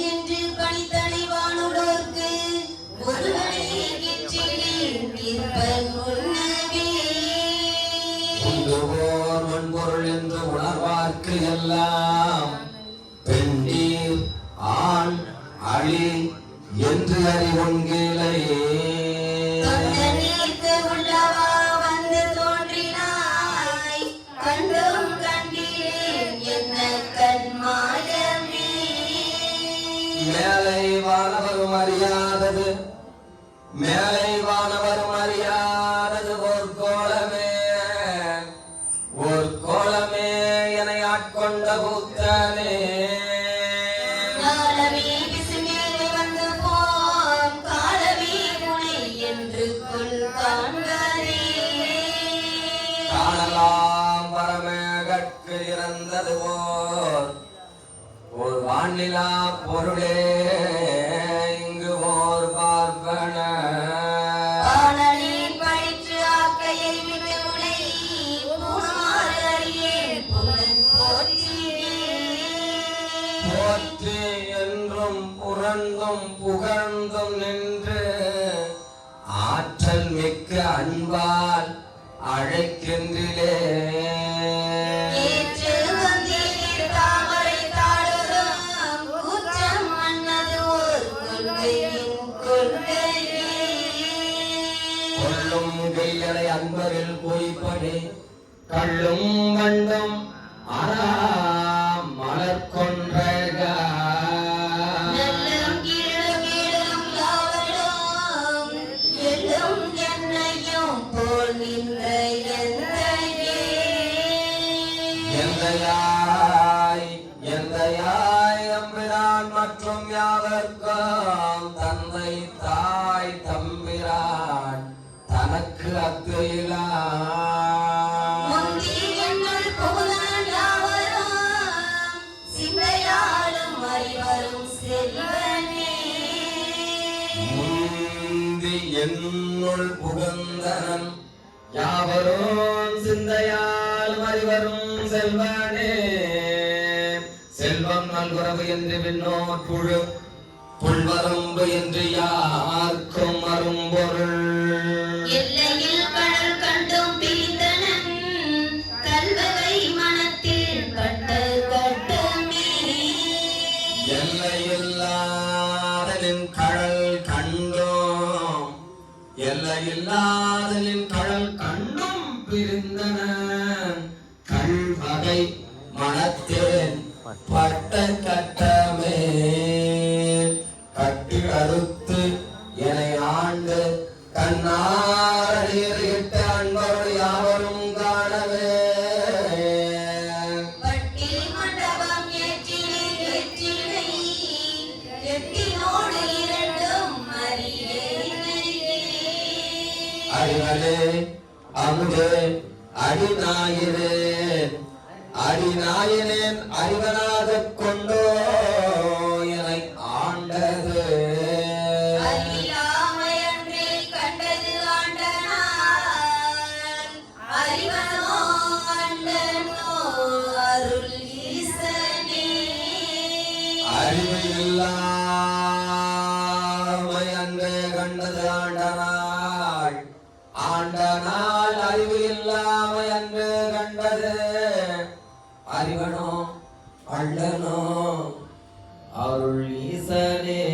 என்று பணித்தலைவானுடோர்க்கு ஒருவனே மண்பொருள் என்று உணர்வார்க்கு எல்லாம் பெண்டீர் ஆண் அழி என்று அறிவொன்கிலையே வந்து தோன்றினாய் கண்டும் கண்டேன் என்ன கண்மாயமே மேலை வானவரும் அறியாதது மேலை வானவரும் அறியாதது ஓர் கோலமே என ஆட்கொண்ட புத்தனே காணலாம் பரமேகற்கு இறந்தது ஓர் வானிலா பொருளே இங்கு ஓர் பார்ப்பன போற்றி என்றும் புரண்டும் புகழ்ந்தும் நின்று ஆற்றல் மிக்க அன்பால் அழைக்கின்றிலே கொள்ளும் கையலை அன்பரில் போய்படி கள்ளும் வண்டும் மலர் கொன்றக எந்தையாய் அம்பிரான் மற்றும் யாவர்க்கும் தந்தை தாய் தம்பிரான் தனக்கு அத்தையிலா என்னுள் புகந்தனன் யாவரும் சிந்தையால் மறிவரும் செல்வனே செல்வம் நல்குறவு என்று விண்ணோர் புழு புல்வரம்பு என்று யார்க்கும் அரும்பொருள் எல்லையில் கடல் கண்டும் பிரிந்தனன் கல்வகை மனத்தில் கட்ட கட்டமே எல்லையில்லாதலின் கடல் கண்டோம் எல்லையில்லாதலின் கடல் கண்டும் பிரிந்தன கல்வகை மனத்தேன் பட்ட கட்டமே கட்டு அறுத்து என்னை ஆண்டு கண்ணாரிட்ட அன்பர் யாவரும் காணவே அறிவலே அமுதே அடிநாயனேன் அறிவனாகக் கொண்டோ என்னை ஆண்டது அறிவு இல்லாமை அன்றே கண்டது ஆண்டனால் அறிவு இல்லாமை அன்று கண்டது அறிவனோ அள்ளனோ அருள் ஈசனே